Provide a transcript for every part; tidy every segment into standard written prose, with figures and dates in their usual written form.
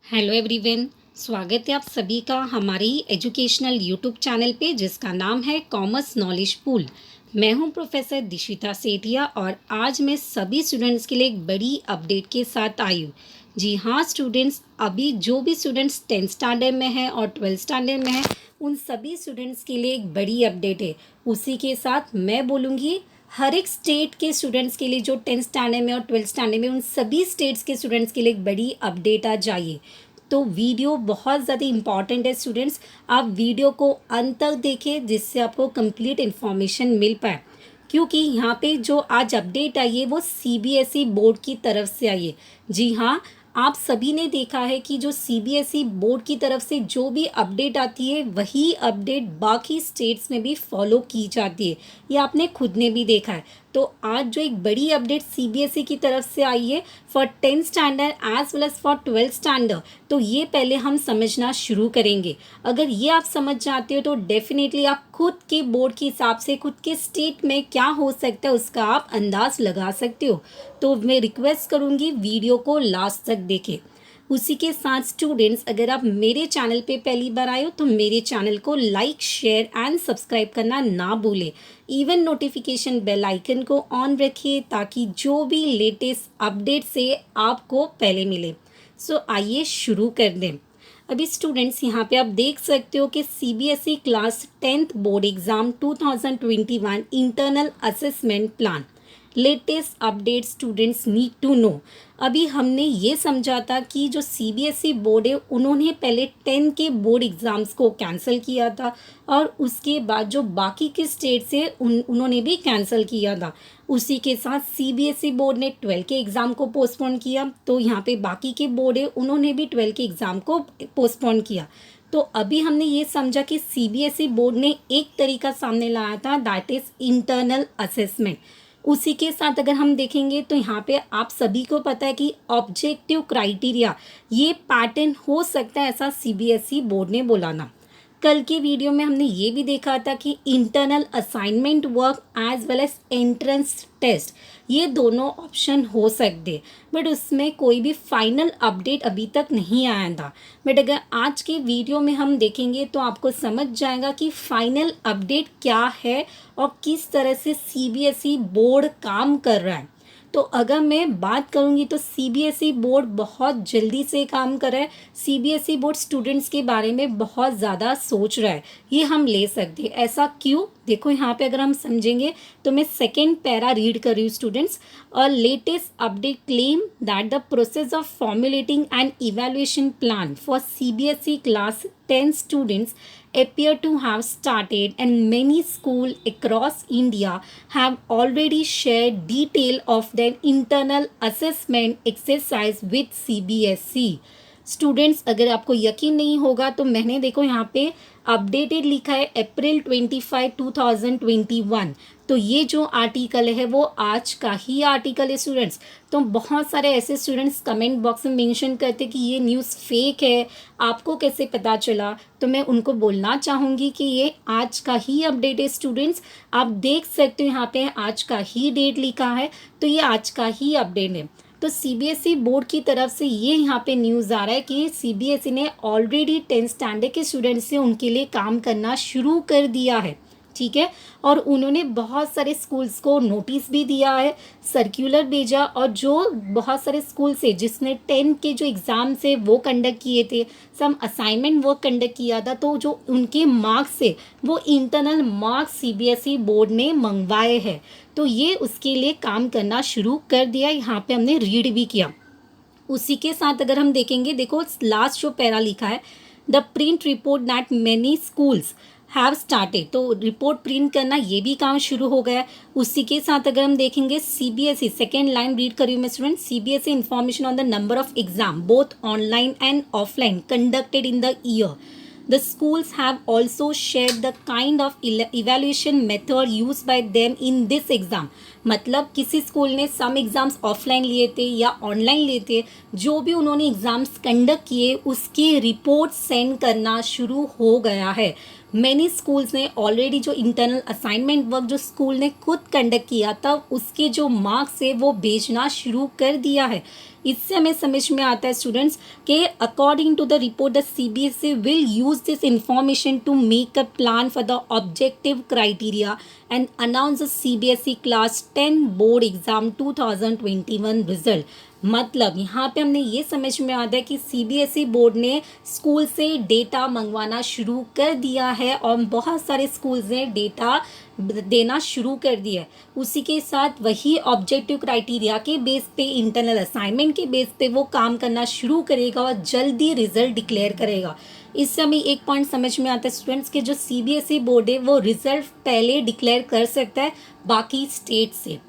Hello everyone. स्वागत है आप सभी का हमारे ही एजुकेशनल यूट्यूब चैनल पे जिसका नाम है कॉमर्स नॉलेज पूल। मैं हूं प्रोफेसर दिशिता सेठिया और आज मैं सभी स्टूडेंट्स के लिए एक बड़ी अपडेट के साथ आई हूँ। जी हाँ स्टूडेंट्स, अभी जो भी स्टूडेंट्स 10th स्टैंडर्ड में हैं और 12th स्टैंडर्ड में हैं उन सभी स्टूडेंट्स के लिए एक बड़ी अपडेट है। उसी के साथ मैं बोलूँगी हर एक स्टेट के स्टूडेंट्स के लिए जो 10th स्टैंडर्ड में और 12th स्टैंडर्ड में उन सभी स्टेट्स के स्टूडेंट्स के लिए एक बड़ी अपडेट आ जाइए। तो वीडियो बहुत ज़्यादा इम्पॉर्टेंट है स्टूडेंट्स, आप वीडियो को अंत तक देखें जिससे आपको कंप्लीट इन्फॉर्मेशन मिल पाए। क्योंकि यहाँ पे जो आज अपडेट आई है वो सीबीएसई बोर्ड की तरफ से आई है। जी हाँ, आप सभी ने देखा है कि जो सीबीएसई बोर्ड की तरफ से जो भी अपडेट आती है वही अपडेट बाकी स्टेट्स में भी फॉलो की जाती है। ये आपने खुद ने भी देखा है। तो आज जो एक बड़ी अपडेट सीबीएसई की तरफ से आई है for 10th standard as well as for 12th standard, तो ये पहले हम समझना शुरू करेंगे। अगर ये आप समझ जाते हो तो डेफिनेटली आप खुद के बोर्ड के हिसाब से खुद के स्टेट में क्या हो सकता है उसका आप अंदाज लगा सकते हो। तो मैं रिक्वेस्ट करूँगी वीडियो को लास्ट तक देखें। उसी के साथ स्टूडेंट्स, अगर आप मेरे चैनल पे पहली बार आए हो तो मेरे चैनल को लाइक शेयर एंड सब्सक्राइब करना ना भूलें। इवन नोटिफिकेशन बेल आइकन को ऑन रखिए ताकि जो भी लेटेस्ट अपडेट से आपको पहले मिले। सो आइए शुरू कर दें। अभी स्टूडेंट्स यहाँ पे आप देख सकते हो कि CBSE class 10th board exam 2021 internal assessment plan latest update students need to know. अभी हमने ये समझा था कि जो सीबीएसई बोर्ड है उन्होंने पहले 10 के बोर्ड एग्ज़ाम्स को कैंसिल किया था और उसके बाद जो बाकी के स्टेट से उन्होंने भी कैंसिल किया था। उसी के साथ सीबीएसई बोर्ड ने 12 के एग्ज़ाम को पोस्टपोन किया, तो यहाँ पे बाकी के बोर्ड है उन्होंने भी 12 के एग्ज़ाम को पोस्टपोन किया। तो अभी हमने ये समझा कि सीबीएसई बोर्ड ने एक तरीका सामने लाया था, दैट इज़ इंटरनल असेसमेंट। उसी के साथ अगर हम देखेंगे तो यहाँ पे आप सभी को पता है कि ऑब्जेक्टिव क्राइटेरिया ये पैटर्न हो सकता है, ऐसा सीबीएसई बोर्ड ने बोला ना। कल के वीडियो में हमने ये भी देखा था कि internal assignment work as well as entrance test ये दोनों ऑप्शन हो सकते, बट उसमें कोई भी फाइनल अपडेट अभी तक नहीं आया था। बट अगर आज के वीडियो में हम देखेंगे तो आपको समझ जाएगा कि फाइनल अपडेट क्या है और किस तरह से सीबीएसई बोर्ड काम कर रहा है। तो अगर मैं बात करूंगी तो सीबीएसई बोर्ड बहुत जल्दी से काम कर रहा है। सीबीएसई बोर्ड स्टूडेंट्स के बारे में बहुत ज़्यादा सोच रहा है, ये हम ले सकते हैं। ऐसा क्यों, देखो यहाँ पे अगर हम समझेंगे तो मैं सेकेंड पैरा रीड कर रही हूँ स्टूडेंट्स। और latest update claim that the process of formulating and evaluation plan for CBSE class 10 students appear to have started, and many schools across India have already shared detail of their internal assessment exercise with CBSE। Students, अगर आपको यकीन नहीं होगा तो मैंने देखो यहाँ पे अपडेटेड लिखा है अप्रैल 25 2021। तो ये जो आर्टिकल है वो आज का ही आर्टिकल है स्टूडेंट्स। तो बहुत सारे ऐसे स्टूडेंट्स कमेंट बॉक्स में मेंशन करते कि ये न्यूज़ फेक है, आपको कैसे पता चला। तो मैं उनको बोलना चाहूँगी कि ये आज का ही अपडेट है स्टूडेंट्स। आप देख सकते हो यहाँ पे आज का ही डेट लिखा है, तो ये आज का ही अपडेट है। तो सीबीएसई बोर्ड की तरफ से ये यहाँ पे न्यूज़ आ रहा है कि सीबीएसई ने ऑलरेडी 10th स्टैंडर्ड के स्टूडेंट्स से उनके लिए काम करना शुरू कर दिया है, ठीक है। और उन्होंने बहुत सारे स्कूल्स को नोटिस भी दिया है, सर्कुलर भेजा, और जो बहुत सारे स्कूल से जिसने 10 के जो एग्ज़ाम से वो कंडक्ट किए थे, सम असाइनमेंट वर्क कंडक्ट किया था, तो जो उनके मार्क्स से वो इंटरनल मार्क्स सीबीएसई बोर्ड ने मंगवाए हैं। तो ये उसके लिए काम करना शुरू कर दिया, यहाँ पे हमने रीड भी किया। उसी के साथ अगर हम देखेंगे, देखो लास्ट जो पैरा लिखा है, the print report that many schools have started, तो रिपोर्ट प्रिंट करना ये भी काम शुरू हो गया है। उसी के साथ अगर हम देखेंगे सीबीएसई, सेकेंड लाइन रीड करी मैं student, CBSE information on the number of exam both online and offline conducted in the year. The schools have also shared the kind of evaluation method used by them in this exam। मतलब किसी school ने सम exams offline लिए थे या online लिए थे, जो भी उन्होंने एग्ज़ाम्स कंडक्ट किए उसकी रिपोर्ट सेंड करना शुरू हो गया है। मैनी स्कूल्स ने ऑलरेडी जो इंटरनल असाइनमेंट वर्क जो स्कूल ने खुद कंडक्ट किया था उसके जो मार्क्स है वो भेजना शुरू कर दिया है। इससे हमें समझ में आता है स्टूडेंट्स कि according to the report the CBSE will use this information to make a plan for the objective criteria and announce the CBSE class 10 board exam 2021 result. मतलब यहाँ पे हमने ये समझ में आता है कि CBSE बोर्ड ने स्कूल से डेटा मंगवाना शुरू कर दिया है और बहुत सारे स्कूल्स ने डेटा देना शुरू कर दिया है। उसी के साथ वही ऑब्जेक्टिव क्राइटेरिया के बेस पे इंटरनल असाइनमेंट के बेस पे वो काम करना शुरू करेगा और जल्दी रिजल्ट डिक्लेयर करेगा। इससे हमें एक पॉइंट समझ में आता है स्टूडेंट्स के जो CBSE बोर्ड है वो रिजल्ट पहले डिक्लेयर कर सकता है बाकी स्टेट से।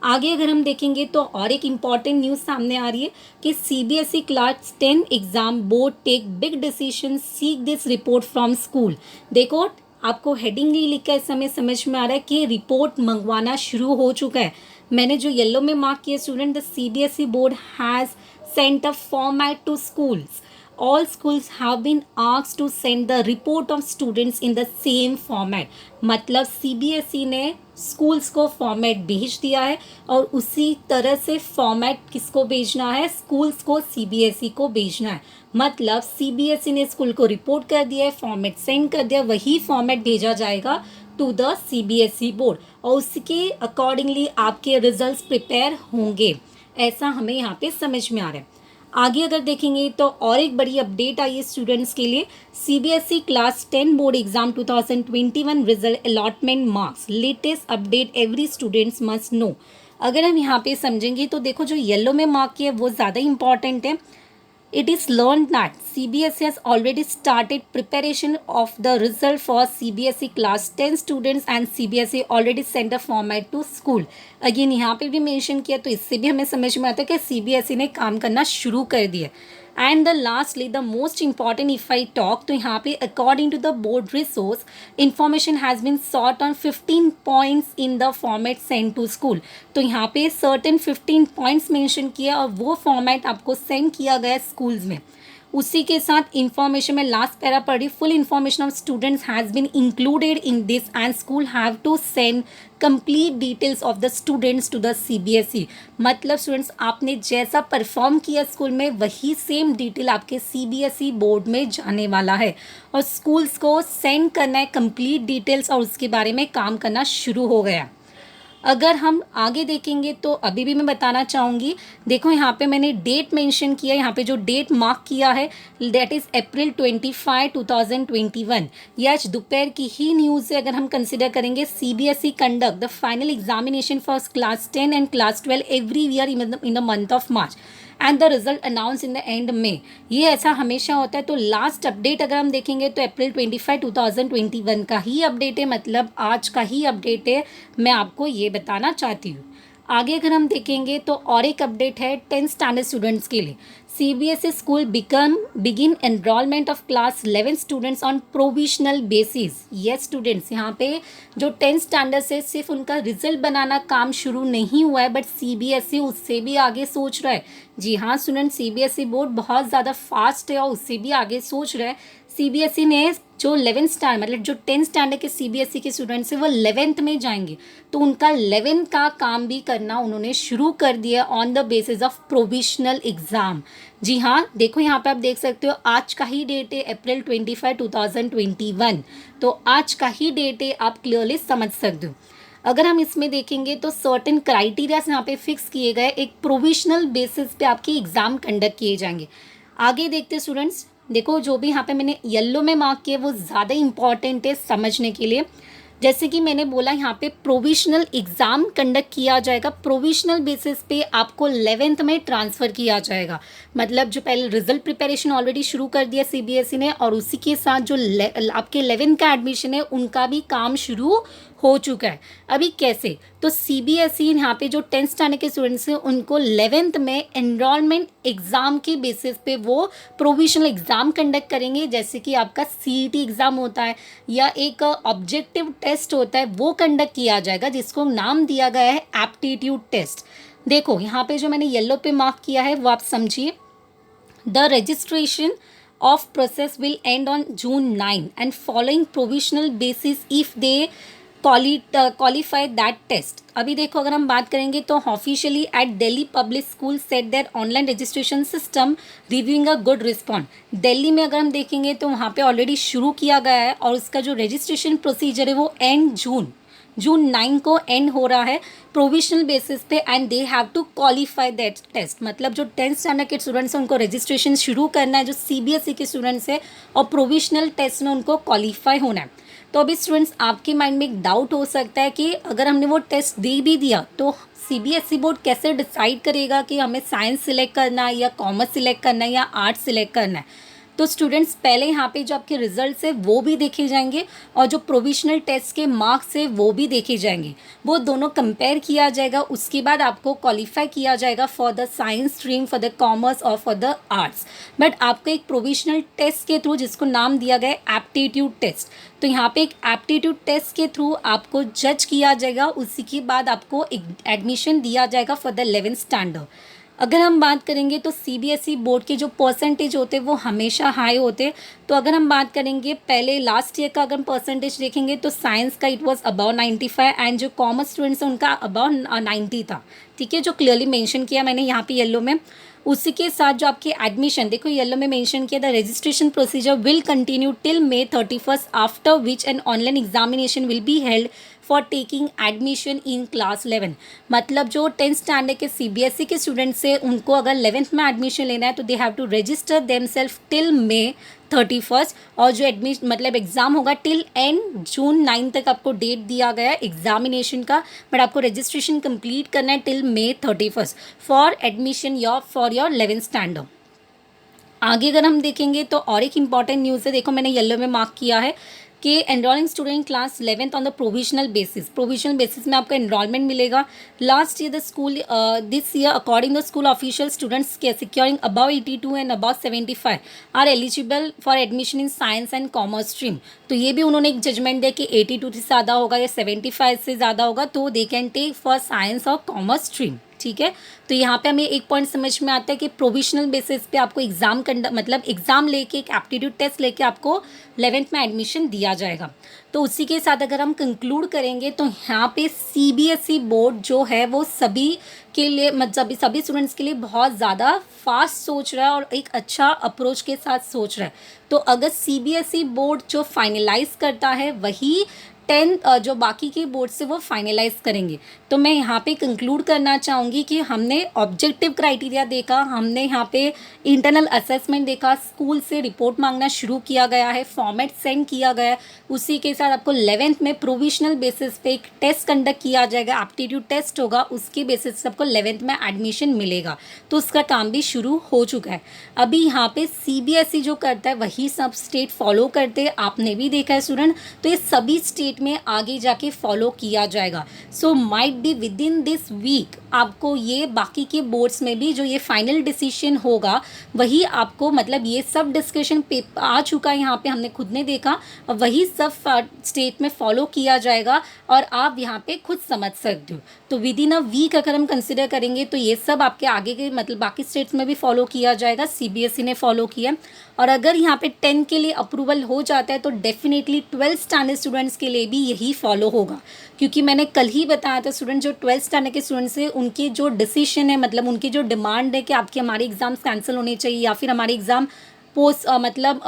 आगे अगर हम देखेंगे तो और एक इम्पॉर्टेंट न्यूज़ सामने आ रही है कि CBSE class 10 exam board take big decision seek this report from school. देखो आपको हेडिंग ही लिखा है, इस समय समझ में आ रहा है कि रिपोर्ट मंगवाना शुरू हो चुका है। मैंने जो येलो में मार्क किया student, the CBSE board has sent a format to schools. All schools have been asked to send the report of students in the same format। मतलब CBSE ने स्कूल्स को फॉर्मेट भेज दिया है और उसी तरह से फॉर्मेट किसको भेजना है, स्कूल्स को CBSE को भेजना है। मतलब CBSE ने स्कूल को रिपोर्ट कर दिया है, फॉर्मेट सेंड कर दिया, वही फॉर्मेट भेजा जाएगा टू द CBSE बोर्ड और उसके अकॉर्डिंगली आपके रिजल्ट्स प्रिपेयर होंगे। ऐसा हमें यहाँ पे समझ में आ रहा है। आगे अगर देखेंगे तो और एक बड़ी अपडेट आई है स्टूडेंट्स के लिए, CBSE class 10 board exam 2021 result allotment marks latest update every students must know. अगर हम यहाँ पे समझेंगे तो देखो जो येलो में मार्क किया वो ज़्यादा इंपॉर्टेंट है। It is learned that CBSE has already started preparation of the result for CBSE class 10 students and CBSE already sent a format to school। Again यहाँ पे भी मेंशन किया तो इससे भी हमें समझ में आता है कि CBSE ने काम करना शुरू कर दिया। And the lastly the most important if I talk, तो यहाँ पे according to the board resource information has been sort on 15 points in the format send to school. तो यहाँ पे सर्टेन 15 पॉइंट्स मेंशन किया और वो फॉर्मेट आपको सेंड किया गया स्कूल्स में। उसी के साथ इंफॉर्मेशन में लास्ट पैरा पढ़ी, full information of students has been included in this and school have to send complete details of the students to the CBSE। मतलब स्टूडेंट्स आपने जैसा परफॉर्म किया स्कूल में वही सेम डिटेल आपके CBSE बोर्ड में जाने वाला है और स्कूल्स को सेंड करना है कंप्लीट डिटेल्स और उसके बारे में काम करना शुरू हो गया। अगर हम आगे देखेंगे तो अभी भी मैं बताना चाहूँगी, देखो यहाँ पे मैंने डेट मेंशन किया, यहाँ पे जो डेट मार्क किया है दैट इज़ अप्रैल 25, 2021। ये आज दोपहर की ही न्यूज़ है। अगर हम कंसिडर करेंगे CBSE conduct the final examination for class 10 and class 12 every year in the month of March and the result announce in the end में। ये ऐसा हमेशा होता है। तो लास्ट अपडेट अगर हम देखेंगे तो अप्रैल 25, 2021 का ही अपडेट है, मतलब आज का ही अपडेट है, मैं आपको ये बताना चाहती हूँ। आगे अगर हम देखेंगे तो और एक अपडेट है 10th स्टैंडर्ड स्टूडेंट्स के लिए। CBSE school begin enrolment of class 11 students on provisional basis. Yes students, यहाँ पे जो 10th स्टैंडर्ड से सिर्फ उनका रिजल्ट बनाना काम शुरू नहीं हुआ है बट CBSE उससे भी आगे सोच रहा है। जी हाँ स्टूडेंट, CBSE बोर्ड बहुत ज़्यादा फास्ट है और उससे भी आगे सोच रहा है। CBSE ने जो 11th स्टैंडर्ड मतलब जो 10th स्टैंडर्ड के CBSE के स्टूडेंट्स हैं वो 11th में जाएंगे, तो उनका 11th का काम भी करना उन्होंने शुरू कर दिया on the basis of provisional exam. जी हाँ, देखो यहाँ पे आप देख सकते हो आज का ही डेट है अप्रैल 25, 2021। तो आज का ही डेट है, आप क्लियरली समझ सकते हो। अगर हम इसमें देखेंगे तो सर्टेन क्राइटेरियाज यहाँ पे फिक्स किए गए, एक प्रोविजनल बेसिस पे आपके एग्ज़ाम कंडक्ट किए जाएंगे। आगे देखते स्टूडेंट्स, देखो जो भी यहाँ पे मैंने येलो में मार्क किया वो ज़्यादा इंपॉर्टेंट है समझने के लिए। जैसे कि मैंने बोला यहाँ पे प्रोविजनल एग्ज़ाम कंडक्ट किया जाएगा, प्रोविजनल बेसिस पे आपको 11th में ट्रांसफ़र किया जाएगा। मतलब जो पहले रिजल्ट प्रिपरेशन ऑलरेडी शुरू कर दिया CBSE ने और उसी के साथ जो आपके 11th का एडमिशन है उनका भी काम शुरू हो चुका है। अभी कैसे, तो सीबीएसई यहाँ पे जो 10th स्टैंडर्ड के स्टूडेंट्स हैं उनको 11th में एनरोलमेंट एग्ज़ाम के बेसिस पे वो प्रोविजनल एग्ज़ाम कंडक्ट करेंगे, जैसे कि आपका सीईटी एग्ज़ाम होता है या एक ऑब्जेक्टिव टेस्ट होता है, वो कंडक्ट किया जाएगा जिसको नाम दिया गया है एप्टीट्यूड टेस्ट। देखो यहाँ पे जो मैंने येलो पे मार्क किया है वो आप समझिए। The registration of process will end on June 9 and following provisional basis if they qualify that test। अभी देखो अगर हम बात करेंगे तो officially at Delhi public school set their online registration system reviewing a good respond. Delhi में अगर हम देखेंगे तो वहाँ पे ऑलरेडी शुरू किया गया है और उसका जो रजिस्ट्रेशन प्रोसीजर है वो एंड जून 9 को एंड हो रहा है प्रोविजनल बेसिस पे and they have to qualify that test. मतलब जो 10th स्टैंडर्ड के स्टूडेंट्स हैं उनको रजिस्ट्रेशन शुरू करना है, जो सीबीएसई के स्टूडेंट्स हैं, और प्रोविजनल टेस्ट में उनको क्वालिफाई होना है। तो अभी स्टूडेंट्स आपके माइंड में एक डाउट हो सकता है कि अगर हमने वो टेस्ट दे भी दिया तो सीबीएसई बोर्ड कैसे डिसाइड करेगा कि हमें साइंस सिलेक्ट करना है या कॉमर्स सिलेक्ट करना है या आर्ट्स सिलेक्ट करना है। तो स्टूडेंट्स पहले यहाँ पे जो आपके रिजल्ट्स है वो भी देखे जाएंगे और जो प्रोविजनल टेस्ट के मार्क्स है वो भी देखे जाएंगे, वो दोनों कंपेयर किया जाएगा। उसके बाद आपको क्वालिफाई किया जाएगा for the science stream, for the commerce और फॉर द आर्ट्स। बट आपको एक प्रोविजनल टेस्ट के थ्रू, जिसको नाम दिया गया है एप्टीट्यूड टेस्ट, तो यहाँ पे एक एप्टीट्यूड टेस्ट के थ्रू आपको जज किया जाएगा। उसी के बाद आपको एडमिशन दिया जाएगा फॉर द 11th स्टैंडर्ड। अगर हम बात करेंगे तो सीबीएसई बोर्ड के जो परसेंटेज होते हैं वो हमेशा हाई होते हैं। तो अगर हम बात करेंगे पहले लास्ट ईयर का अगर हम परसेंटेज देखेंगे तो साइंस का इट वाज अबाउ 95 एंड जो कॉमर्स स्टूडेंट्स हैं उनका अबाउ 90 था। ठीक है, जो क्लियरली मेंशन किया मैंने यहाँ पे येलो में। उसी के साथ जो आपके एडमिशन, देखो येलो में मेंशन किया, the registration procedure will continue till May 31 after which an online examination will be held for taking admission in class 11। मतलब जो 10th स्टैंडर्ड के सीबीएसई के स्टूडेंट्स से उनको अगर 11th में एडमिशन लेना है तो they have to register themselves till May 31 और जो एडमिशन मतलब एग्ज़ाम होगा टिल एंड जून 9 तक आपको डेट दिया गया है एग्जामिनेशन का। बट आपको रजिस्ट्रेशन कंप्लीट करना है till May 31 for admission for your 11th standard. आगे अगर हम देखेंगे तो और एक इम्पॉर्टेंट न्यूज़ है, देखो मैंने येलो में मार्क किया है कि enrolling student class 11th on the provisional basis में आपका एनरोलमेंट मिलेगा। Last year the school this year according the school official students के securing about 82 and about 75 are eligible for admission in science and commerce stream. तो ये भी उन्होंने एक judgement दिया कि 82 से ज़्यादा होगा या 75 से ज़्यादा होगा तो they can take for science और कॉमर्स स्ट्रीम। ठीक है, तो यहाँ पे हमें एक पॉइंट समझ में आता है कि प्रोविजनल बेसिस पे आपको एग्जाम मतलब एग्जाम लेके एक एप्टीट्यूड टेस्ट लेके आपको 11th में एडमिशन दिया जाएगा। तो उसी के साथ अगर हम कंक्लूड करेंगे तो यहाँ पे सीबीएसई बोर्ड जो है वो सभी के लिए मतलब सभी स्टूडेंट्स के लिए बहुत ज़्यादा फास्ट सोच रहा है और एक अच्छा अप्रोच के साथ सोच रहा है। तो अगर सीबीएसई बोर्ड जो फाइनलाइज करता है वही 10 जो बाकी के बोर्ड से वो फाइनलाइज करेंगे। तो मैं यहाँ पे कंक्लूड करना चाहूँगी कि हमने ऑब्जेक्टिव क्राइटेरिया देखा, हमने यहाँ पे इंटरनल असेसमेंट देखा, स्कूल से रिपोर्ट मांगना शुरू किया गया है, फॉर्मेट सेंड किया गया है। उसी के साथ आपको 11th में प्रोविजनल बेसिस पे एक टेस्ट कंडक्ट किया जाएगा, एप्टीट्यूड टेस्ट होगा, उसके बेसिस पे आपको 11th में एडमिशन मिलेगा। तो उसका काम भी शुरू हो चुका है। अभी यहाँ पे सीबीएसई जो करता है वही सब स्टेट फॉलो करते हैं, आपने भी देखा है स्टूडेंट। तो ये सभी स्टेट में आगे जाके फॉलो किया जाएगा। So might be within this week आपको ये बाकी के बोर्ड्स में भी जो ये फाइनल डिसीजन होगा वही आपको मतलब ये सब डिस्कशन आ चुका है, यहाँ पे हमने खुद ने देखा, वही सब स्टेट में फॉलो किया जाएगा और आप यहाँ पे खुद समझ सकते हो। तो विद इन अ वीक अगर हम कंसिडर करेंगे तो ये सब आपके आगे के मतलब बाकी स्टेट्स में भी फॉलो किया जाएगा, सीबीएसई ने फॉलो किया। और अगर यहाँ पे 10 के लिए अप्रूवल हो जाता है तो डेफिनेटली 12th स्टैंडर्ड स्टूडेंट्स के लिए भी यही फॉलो होगा, क्योंकि मैंने कल ही बताया था स्टूडेंट जो 12th स्टैंडर्ड के स्टूडेंट्स हैं उनकी जो डिसीजन है मतलब उनकी जो डिमांड है कि आपके हमारे एग्ज़ाम्स कैंसिल होने चाहिए या फिर हमारे एग्ज़ाम पोस्ट मतलब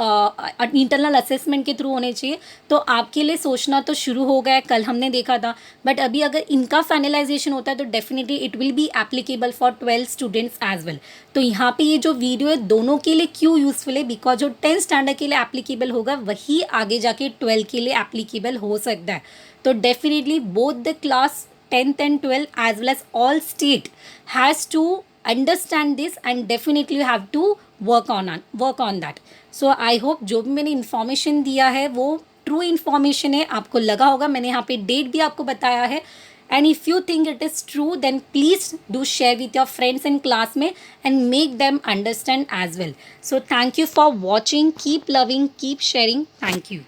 इंटरनल असेसमेंट के थ्रू होने चाहिए। तो आपके लिए सोचना तो शुरू हो गया है, कल हमने देखा था। बट अभी अगर इनका फाइनलाइजेशन होता है तो definitely it will be applicable for 12th students as well. तो यहाँ पे ये जो वीडियो है दोनों के लिए क्यों यूज़फुल है, बिकॉज जो 10th स्टैंडर्ड के लिए एप्लीकेबल होगा वही आगे जाके 12 के लिए एप्लीकेबल हो सकता है। तो definitely both the class 10th and 12th as well as all state has to understand this and definitely you have to work on that. So I hope जो भी मैंने इन्फॉर्मेशन दिया है वो ट्रू इन्फॉर्मेशन है, आपको लगा होगा, मैंने यहाँ पे डेट भी आपको बताया है। And if you think it is true, then please do share with your friends and classmates and make them understand as well. So thank you for watching. Keep loving, keep sharing. Thank you.